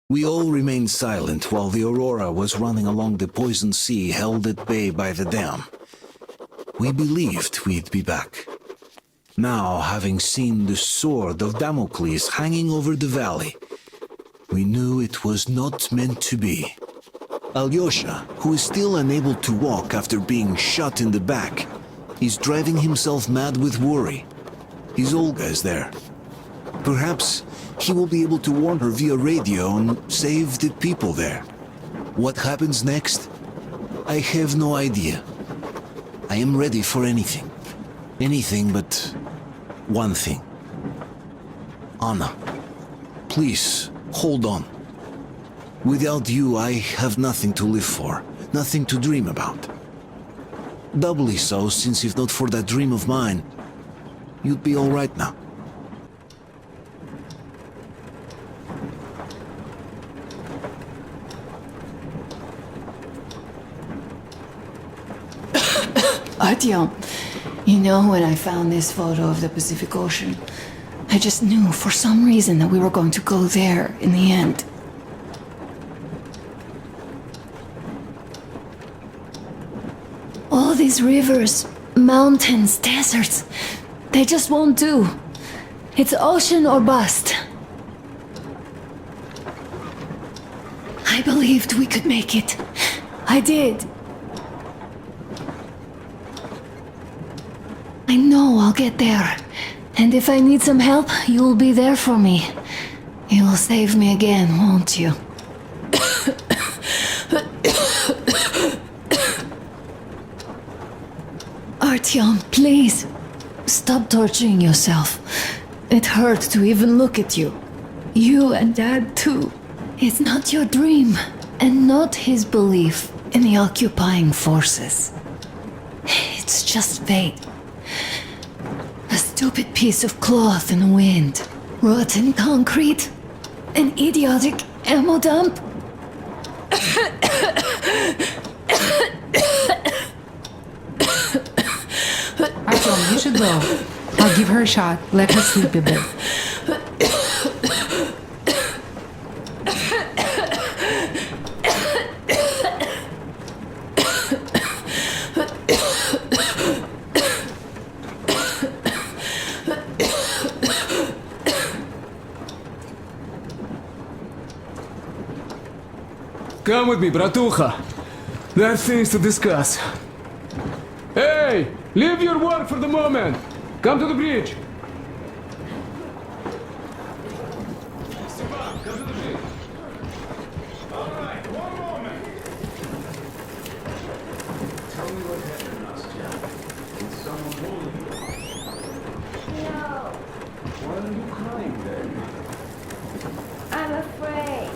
We all remained silent while the Aurora was running along the poison sea held at bay by the dam. We believed we'd be back. Now, having seen the sword of Damocles hanging over the valley, we knew it was not meant to be. Alyosha, who is still unable to walk after being shot in the back, is driving himself mad with worry. His Olga is there. Perhaps he will be able to warn her via radio and save the people there. What happens next? I have no idea. I am ready for anything. Anything but one thing. Anna, please, hold on. Without you, I have nothing to live for, nothing to dream about. Doubly so, since if not for that dream of mine, you'd be all right now. Artyom, you know, when I found this photo of the Pacific Ocean, I just knew for some reason that we were going to go there in the end. All these rivers, mountains, deserts, they just won't do. It's ocean or bust. I believed we could make it. I did. I know I'll get there. And if I need some help, you'll be there for me. You'll save me again, won't you? Artyom, please. Stop torturing yourself. It hurts to even look at you. You and Dad, too. It's not your dream, and not his belief in the occupying forces. It's just fate. A stupid piece of cloth in the wind. Rotten concrete. An idiotic ammo dump. Artyom, you should go. I'll give her a shot. Let her sleep a bit. Come with me, bratucha. There are things to discuss. Hey! Leave your work for the moment! Come to the bridge! Stepan, come to the bridge! Alright, one moment! Tell me what happened, Nastya. Did someone hold you? No, Why are you crying then? I'm afraid.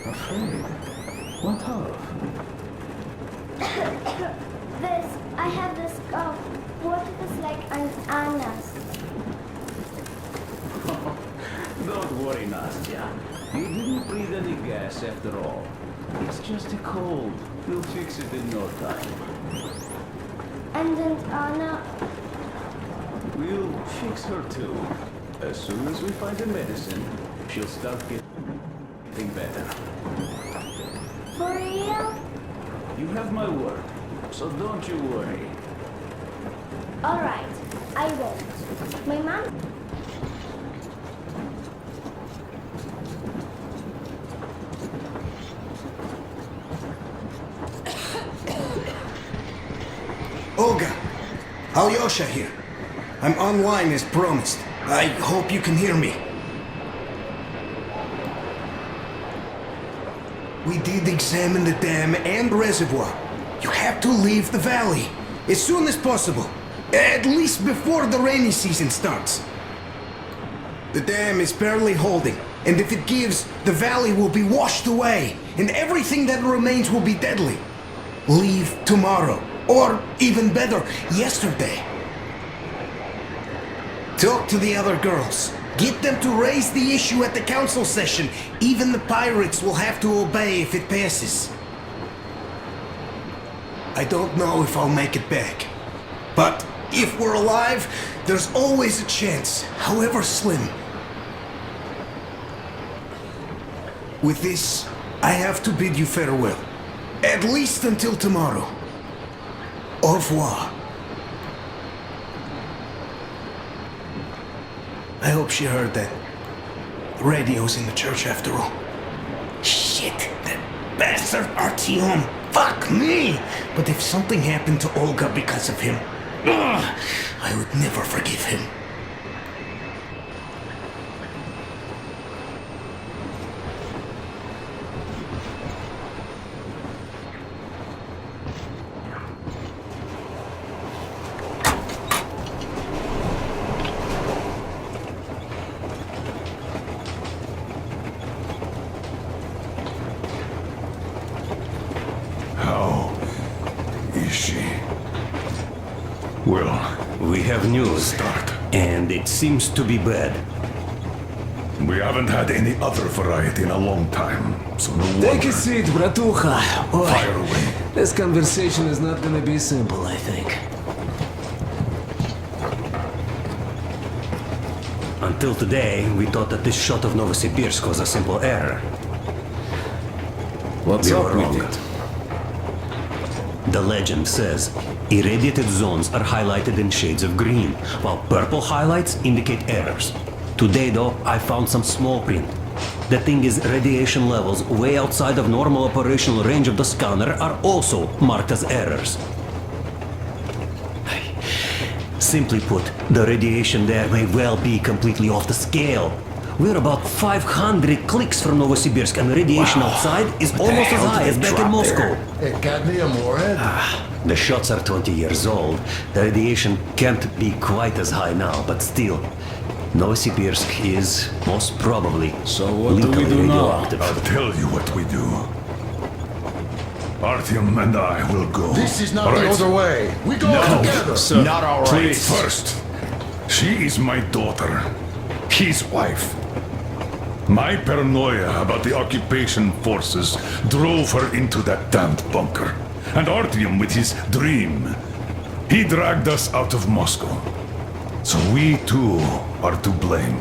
Afraid? What of? I have this cough. What if it's like an Anna's? Don't worry, Nastya. You didn't breathe any gas after all. It's just a cold. We'll fix it in no time. And then Anna, We'll fix her too. As soon as we find a medicine, she'll start getting better. for real? You have my word, so don't you worry. Alright, I won't. My mom? Olga, Alyosha here. I'm online as promised. I hope you can hear me. We did examine the dam and reservoir. You have to leave the valley as soon as possible. At least before the rainy season starts. The dam is barely holding, and if it gives, the valley will be washed away, and everything that remains will be deadly. Leave tomorrow, or even better, yesterday. Talk to the other girls. Get them to raise the issue at the council session. Even the pirates will have to obey if it passes. I don't know if I'll make it back. But if we're alive, there's always a chance, however slim. With this, I have to bid you farewell. At least until tomorrow. Au revoir. I hope she heard that. The radio's in the church after all. Shit, that bastard Artyom. Fuck me! But if something happened to Olga because of him, I would never forgive him. How is she? Well, We have news, start. and it seems to be bad. We haven't had any other variety in a long time, so no Take wonder. a seat, Bratucha. Boy, Fire away. this conversation is not gonna be simple, I think. Until today, we thought that this shot of Novosibirsk was a simple error. What's We up were with wrong. it? The legend says irradiated zones are highlighted in shades of green, while purple highlights indicate errors. Today, though, I found some small print. The thing is, radiation levels way outside of normal operational range of the scanner are also marked as errors. Simply put, the radiation there may well be completely off the scale. We're about 500 clicks from Novosibirsk, and the radiation outside is almost as high as back in Moscow. Hey, cadmium warhead? The shots are 20 years old. The radiation can't be quite as high now, but still, Novosibirsk is most probably So what do we lethally do now? radioactive. I'll tell you what we do. Artyom and I will go. This is not All the right? other way. We go No, together. sir. Not all right. Please. First, she is my daughter, his wife. My paranoia about the occupation forces drove her into that damned bunker. And Artyom with his dream. He dragged us out of Moscow. So we too are to blame.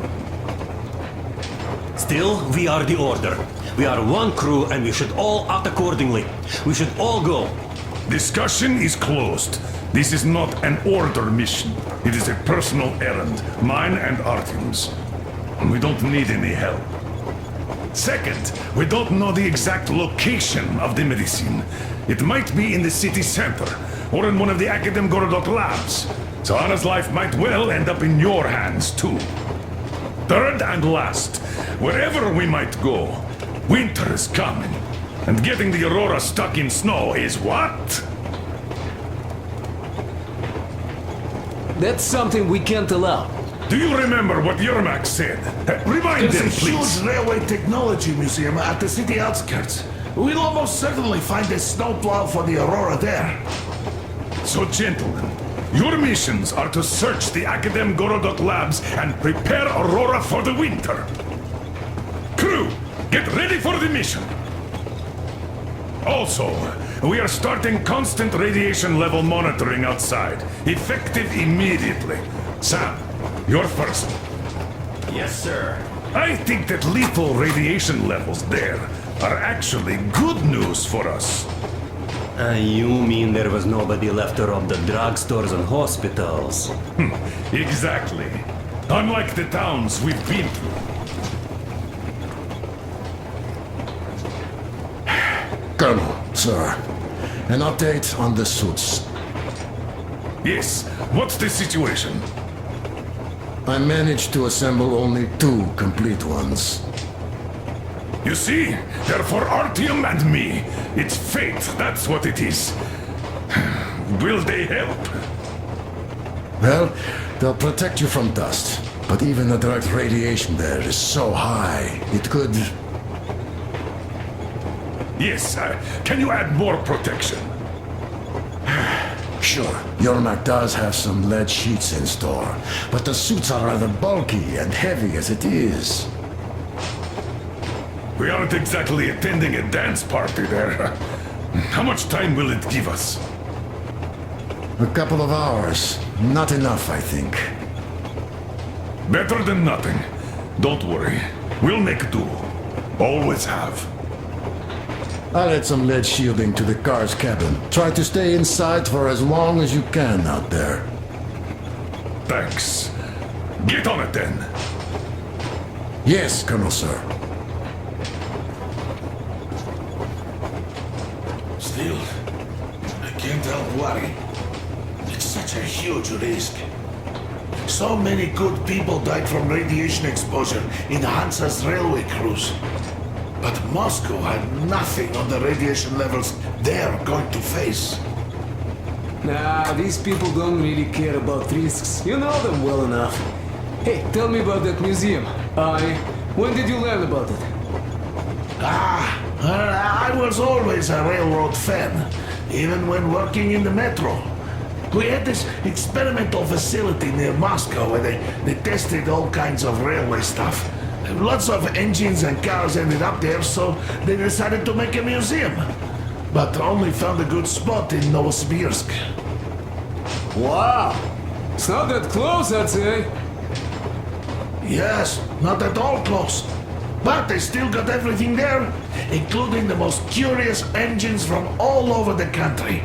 Still, we are the order. We are one crew, and we should all act accordingly. We should all go. Discussion is closed. This is not an order mission. It is a personal errand, mine and Artyom's. We don't need any help. Second, we don't know the exact location of the medicine. It might be in the city center, or in one of the Akadem Gorodok labs. So Anna's life might well end up in your hands, too. Third and last, wherever we might go, winter is coming. And getting the Aurora stuck in snow is what? That's something we can't allow. Do you remember what Yermak said? Remind them, There's a please. huge railway technology museum at the city outskirts. We'll almost certainly find a snowplow for the Aurora there. So, gentlemen, your missions are to search the Akadem Gorodok labs and prepare Aurora for the winter. Crew, get ready for the mission. Also, we are starting constant radiation level monitoring outside, effective immediately. Sam, you're first. Yes, sir. I think that lethal radiation levels there are actually good news for us. You mean there was nobody left to rob the drugstores and hospitals? Exactly. Unlike the towns we've been through. Colonel, sir, an update on the suits. Yes, what's the situation? I managed to assemble only 2 complete ones. You see, they're for Artyom and me. It's fate, that's what it is. Will they help? Well, they'll protect you from dust. But even the direct radiation there is so high, it could... Yes, can you add more protection? Sure, Yermak does have some lead sheets in store, but the suits are rather bulky and heavy as it is. We aren't exactly attending a dance party there. How much time will it give us? A couple of hours. Not enough, I think. Better than nothing. Don't worry. We'll make do. Always have. I'll add some lead shielding to the car's cabin. Try to stay inside for as long as you can out there. Thanks. Get on it then. Yes, Colonel Sir. Still, I can't help worry. It's such a huge risk. So many good people died from radiation exposure in Hansa's railway crews. But Moscow had nothing on the radiation levels they're going to face. Nah, these people don't really care about risks. You know them well enough. Hey, tell me about that museum. When did you learn about it? I was always a railroad fan, even when working in the metro. We had this experimental facility near Moscow where they tested all kinds of railway stuff. Lots of engines and cars ended up there, so they decided to make a museum. But only found a good spot in Novosibirsk. Wow! It's not that close, I'd say. Yes, not at all close. But they still got everything there, including the most curious engines from all over the country.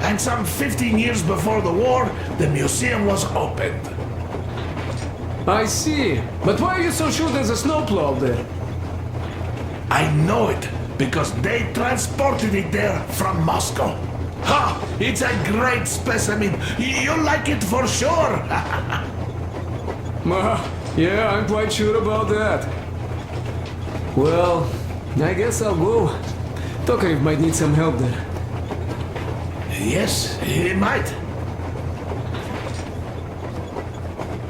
And some 15 years before the war, the museum was opened. I see. But why are you so sure there's a snowplow there? I know it, because they transported it there from Moscow. Ha! It's a great specimen. You'll like it for sure. Yeah, I'm quite sure about that. Well, I guess I'll go. Tokarev might need some help there. Yes, he might.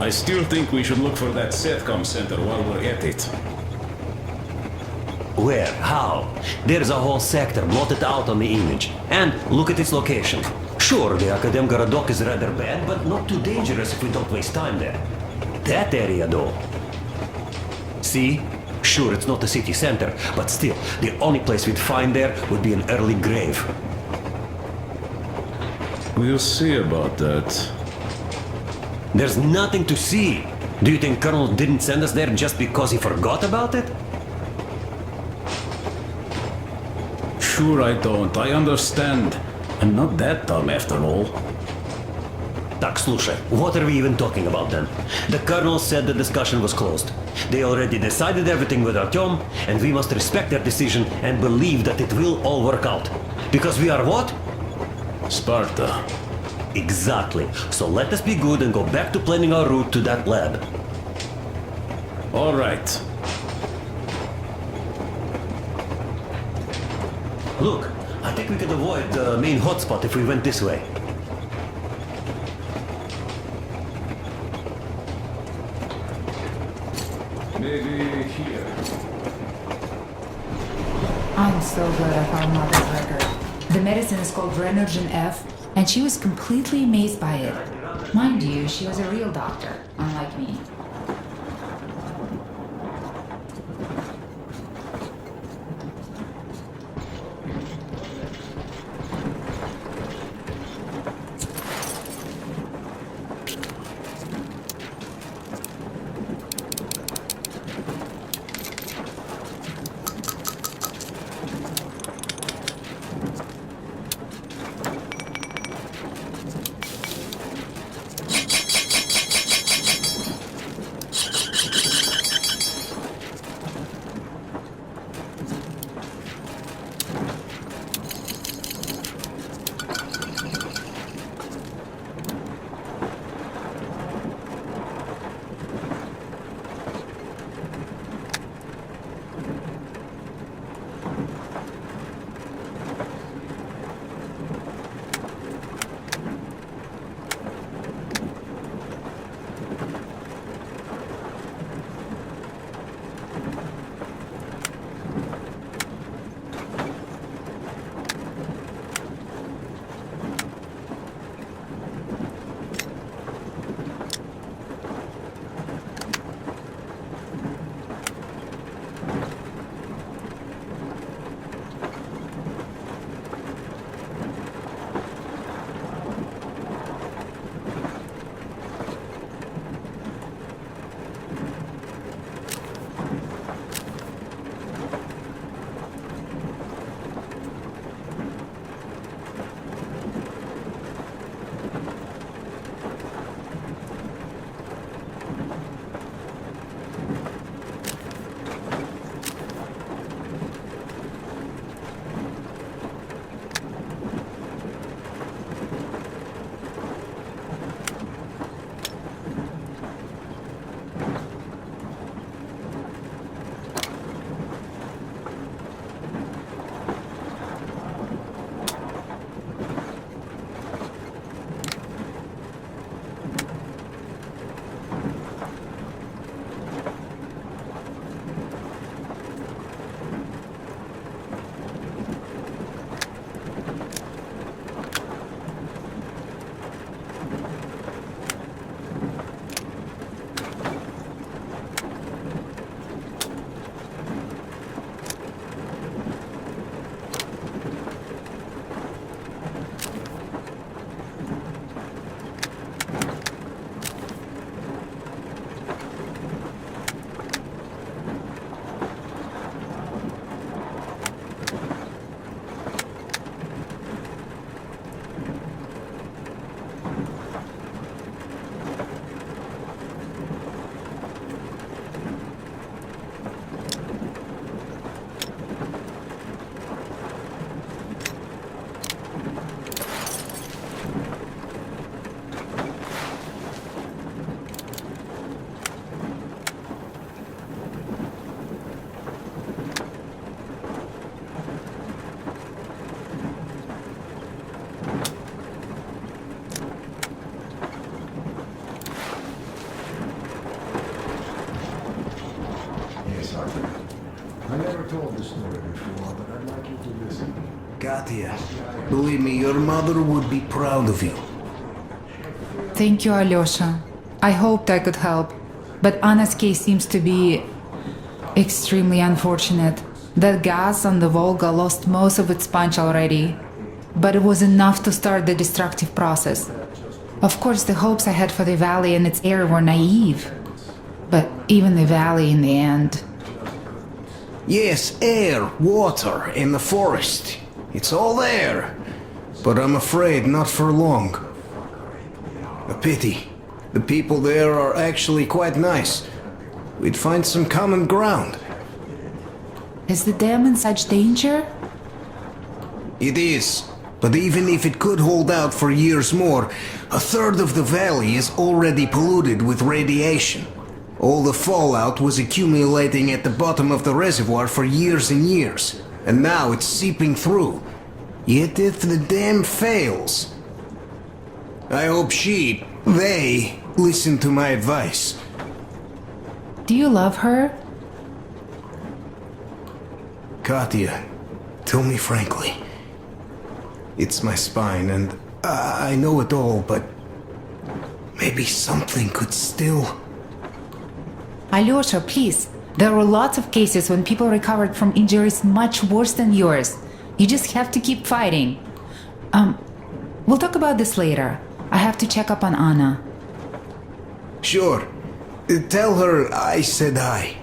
I still think we should look for that SATCOM center while we're at it. Where? How? There's a whole sector blotted out on the image. And look at its location. Sure, the Akadem Gorodok is rather bad, but not too dangerous if we don't waste time there. That area, though. See? Sure, it's not the city center, but still, the only place we'd find there would be an early grave. We'll see about that. There's nothing to see. Do you think Colonel didn't send us there just because he forgot about it? Sure I don't. I understand. I'm not that dumb after all. Tak, слушай, what are we even talking about then? The Colonel said the discussion was closed. They already decided everything with Artyom, and we must respect their decision and believe that it will all work out. Because we are what? Sparta. Exactly. So let us be good and go back to planning our route to that lab. All right. Look, I think we could avoid the main hotspot if we went this way. Maybe here. I'm so glad I found Mother's record. The medicine is called Renergen F, and she was completely amazed by it. Mind you, she was a real doctor, unlike me. Arthur. I never told this story before, but I'd like you to listen. Katya, believe me, your mother would be proud of you. Thank you, Alyosha. I hoped I could help, but Anna's case seems to be extremely unfortunate. That gas on the Volga lost most of its punch already, but it was enough to start the destructive process. Of course, the hopes I had for the valley and its air were naive, but even the valley in the end. Yes, air, water, and the forest. It's all there. But I'm afraid not for long. A pity. The people there are actually quite nice. We'd find some common ground. Is the dam in such danger? It is. But even if it could hold out for years more, a third of the valley is already polluted with radiation. All the fallout was accumulating at the bottom of the reservoir for years and years, and now it's seeping through. Yet if the dam fails, I hope they listen to my advice. Do you love her? Katya, tell me frankly. It's my spine, and I know it all, but maybe something could still... Alyosha, please. There were lots of cases when people recovered from injuries much worse than yours. You just have to keep fighting. We'll talk about this later. I have to check up on Anna. Sure. Tell her I said hi.